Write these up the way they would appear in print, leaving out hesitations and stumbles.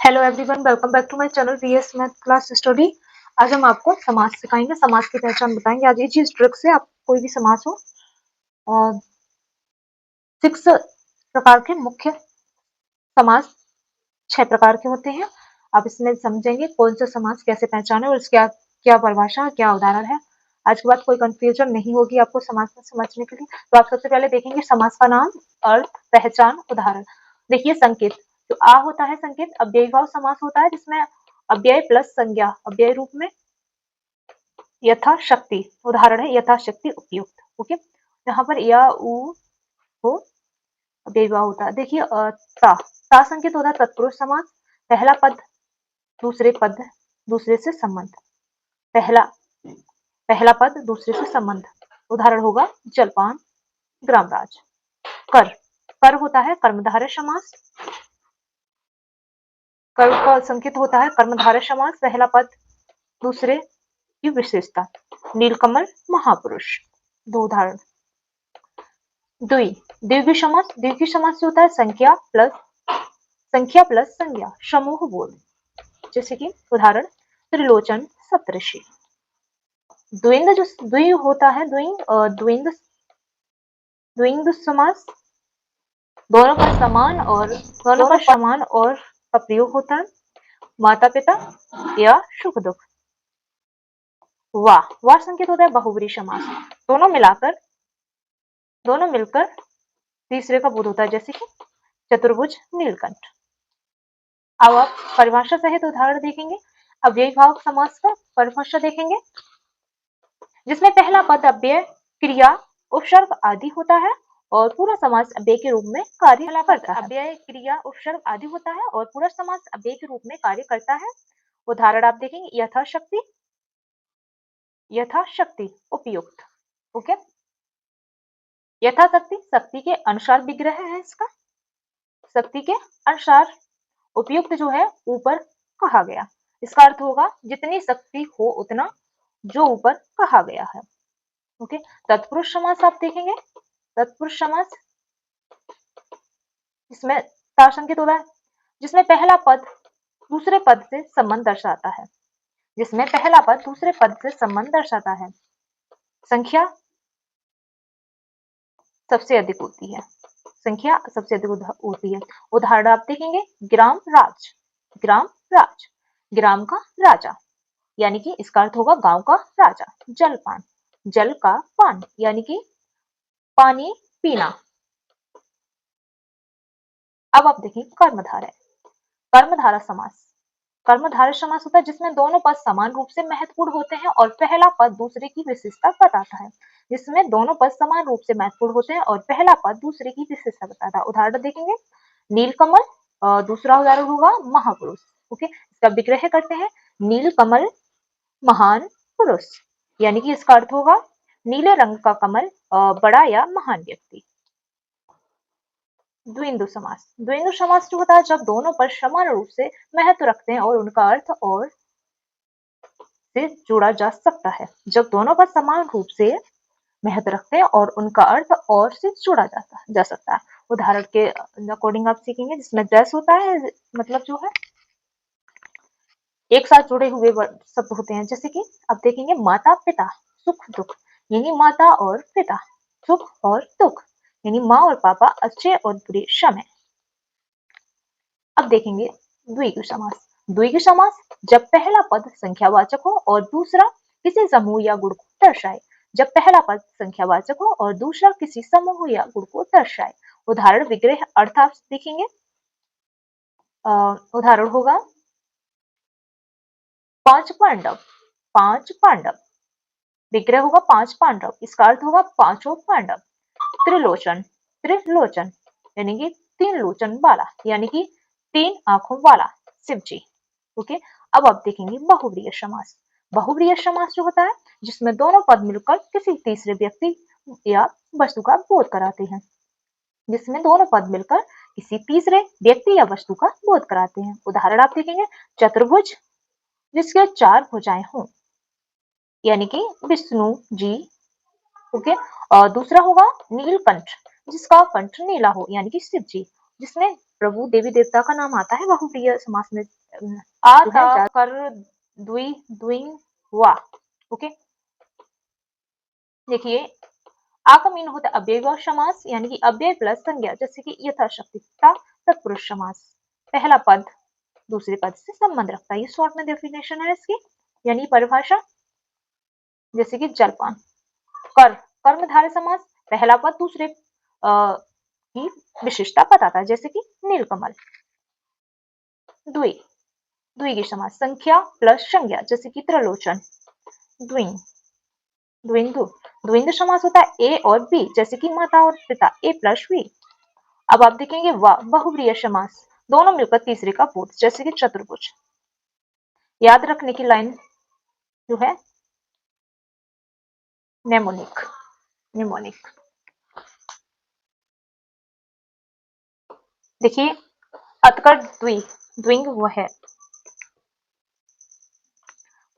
Hello everyone, welcome back to my channel VS math class study. आज हम आपको समास सिखाएंगे, समास की पहचान बताएंगे। आज ये चीज ट्रिक से आप कोई भी समास हो और 6 प्रकार के मुख्य समास 6 प्रकार के होते हैं। आप इसमें समझेंगे कौन सा समास कैसे पहचाने और इसका क्या परिभाषा, क्या उदाहरण है। आज के बाद कोई कंफ्यूजन नहीं होगी आपको समास में समझने के लिए। तो आप सबसे पहले देखेंगे समास का नाम, अर्थ, पहचान, उदाहरण। देखिए संकेत, जो आ होता है संकेत अव्ययीभाव समास होता है, जिसमें अव्यय प्लस संज्ञा अव्यय रूप में यथाशक्ति, उदाहरण है यथाशक्ति उपयुक्त। ओके, यहाँ पर या उ हो अव्ययीभाव होता है। देखिए ता संकेत होता है तत्पुरुष समास, पहला पद दूसरे से संबंध, पहला पद दूसरे से संबंध। उदाहरण होगा जलपान, ग्रामराज। कर कर होता है कर्मधारय समास, कर का संकेत होता है कर्मधारय समास, पहला पद दूसरे की विशेषता। नीलकमल, महापुरुष। दो उदाहरण। द्विगु समास होता है संख्या प्लस संज्ञा, समूह बोध। जैसे कि उदाहरण त्रिलोचन, सप्तऋषि। द्विंद होता है द्विंद समास, दोनों का समान और का प्रयोग होता है। माता पिता या सुख दुख। वाह संकेत होता है बहुब्री समास, दोनों मिलकर तीसरे का बोध होता है, जैसे कि चतुर्भुज, नीलकंठ। अब आप परिभाषा सहित उदाहरण देखेंगे। अव्ययीभाव समास का परिभाषा देखेंगे, जिसमें पहला पद अव्यय, क्रिया, उपसर्ग आदि होता है और पूरा समास अव्यय के रूप में कार्य करता है। अव्यय, क्रिया, उपसर्ग आदि होता है और पूरा समास अव्यय के रूप में कार्य करता है। उदाहरण आप देखेंगे यथाशक्ति उपयुक्त। ओके, यथाशक्ति शक्ति के अनुसार विग्रह है इसका, शक्ति के अनुसार। उपयुक्त जो है ऊपर कहा गया, इसका अर्थ होगा जितनी शक्ति हो उतना जो ऊपर कहा गया है। ओके, तत्पुरुष समास आप देखेंगे, तत्पुरुष समास इसमें ता संकेत होता है, जिसमें पहला पद दूसरे पद से संबंध दर्शाता है, संख्या सबसे अधिक होती है, उदाहरण आप देखेंगे ग्राम राज, ग्राम का राजा, यानी कि इसका अर्थ होगा गांव का राजा। जलपान, जल का पान, यानी कि पानी पीना। अब आप देखें कर्मधारय समास होता है, जिसमें दोनों पद समान रूप से महत्वपूर्ण होते हैं और पहला पद दूसरे की विशेषता बताता है। उदाहरण देखेंगे नीलकमल, दूसरा उदाहरण होगा महापुरुष। ओके, इसका विग्रह करते हैं, नीलकमल महान पुरुष, यानी कि इसका अर्थ होगा नीले रंग का कमल बड़ा या महान व्यक्ति। द्विंदु समास जो होता है जब दोनों पद समान रूप से महत्व रखते हैं और उनका अर्थ और से जोड़ा जा सकता है। जब दोनों पद समान रूप से महत्व रखते हैं और उनका अर्थ और से जोड़ा जा सकता है। उदाहरण के अकॉर्डिंग आप सीखेंगे, जिसमें जैस होता है मतलब जो है एक साथ जुड़े हुए शब्द होते हैं, जैसे कि आप देखेंगे माता पिता, सुख दुख, यानी माता और पिता, सुख और दुख, यानी माँ और पापा, अच्छे और बुरे समय। अब देखेंगे द्विगु समास जब पहला पद संख्यावाचक हो और दूसरा किसी समूह या गुण को दर्शाए, उदाहरण विग्रह अर्थ आप देखेंगे, उदाहरण होगा 5 पांडव, विग्रह होगा 5 पांडव, इसका अर्थ होगा पांचों पांडव। त्रिलोचन यानी कि 3 लोचन वाला, यानी कि 3 आंखों वाला शिव जी। ओके, अब आप देखेंगे बहुब्रीय समास जो होता है, जिसमें दोनों पद मिलकर किसी तीसरे व्यक्ति या वस्तु का बोध कराते हैं, उदाहरण आप देखेंगे चतुर्भुज, जिसके 4 भुजाएं हों, यानी कि विष्णु जी। ओके, और दूसरा होगा नीलकंठ, जिसका कंठ नीला हो, यानी कि शिव जी, जिसमें प्रभु देवी देवता का नाम आता है बहुप्रिय समास में। आता कर द्वि द्विंग हुआ। ओके, देखिए आ का मीन होता है अव्ययभाव समास, यानी कि अव्यय प्लस संज्ञा, जैसे कि यथाशक्ति तत्पुरुष समास। पहला पद दूसरे पद से संबंध रखता है, ये शॉर्ट में डेफिनेशन है इसकी, यानी परिभाषा। जैसे कि जलपान। कर कर्मधारय समास, पहला पद दूसरे की विशिष्टता बताता है, जैसे कि नीलकमल। द्वि द्विगु समास, संख्या प्लस संज्ञा, जैसे कि त्रिलोचन। द्विंग द्विंदु द्विंद समास होता है ए और बी, जैसे कि माता और पिता, ए प्लस वी। अब आप देखेंगे वाह बहुप्रिय समास, दोनों मिलकर तीसरे का बोध, जैसे कि चतुर्भुज। याद रखने की लाइन जो है नेमोनिक निमोनिक। देखिए अतकर द्वि द्विंग वह है,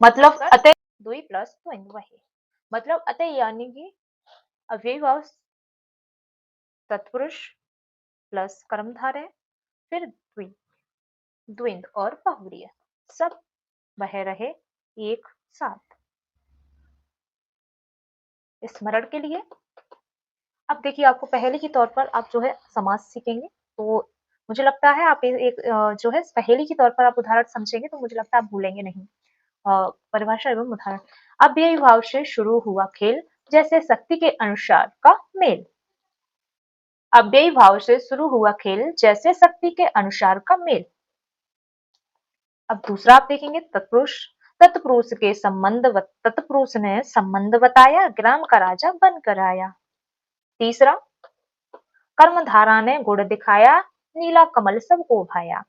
मतलब अतः द्वि प्लस द्विंग वह है, मतलब अतः यानी कि अव्ययभाव तत्पुरुष प्लस कर्मधारय, फिर द्वि द्विंद और बहुव्रीहि सब बह रहे एक साथ। स्मरण के लिए अब देखिए, आपको पहेली के तौर पर आप जो है समास सीखेंगे, तो मुझे लगता है आप एक जो है पहेली के तौर पर आप उदाहरण समझेंगे, तो मुझे लगता है आप भूलेंगे नहीं। परिभाषा एवं उदाहरण। अव्ययी भाव से शुरू हुआ खेल, जैसे शक्ति के अनुसार का मेल। अव्ययी भाव से शुरू हुआ खेल, जैसे शक्ति के अनुसार का मेल। अब दूसरा आप देखेंगे तत्पुरुष। तत्पुरुष के संबंध तत्पुरुष ने संबंध बताया, ग्राम का राजा बनकर आया। तीसरा कर्मधारा ने गुण दिखाया, नीला कमल सबको भाया।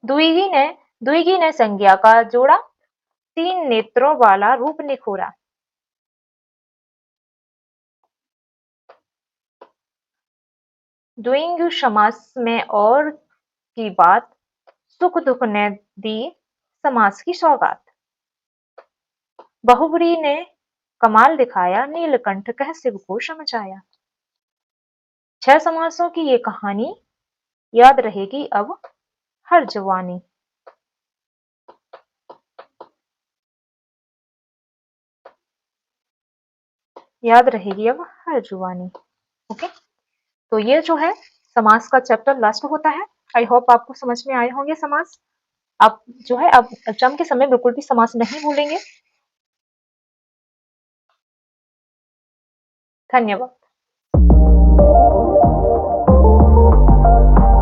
द्विगी ने संज्ञा का जोड़ा, तीन नेत्रों वाला रूप निखोरा। द्विंग समास में और की बात, सुख दुख ने दी समास की सौगात। बहुव्रीहि ने कमाल दिखाया, नीलकंठ कह शिव को समझाया। 6 समासों की ये कहानी याद रहेगी अब हर जवानी। याद रहेगी अब हर जुबानी। ओके, तो ये जो है समास का चैप्टर लास्ट होता है। आई होप आपको समझ में आए होंगे समास। आप जो है अब एग्जाम के समय बिल्कुल भी समास नहीं भूलेंगे। धन्यवाद।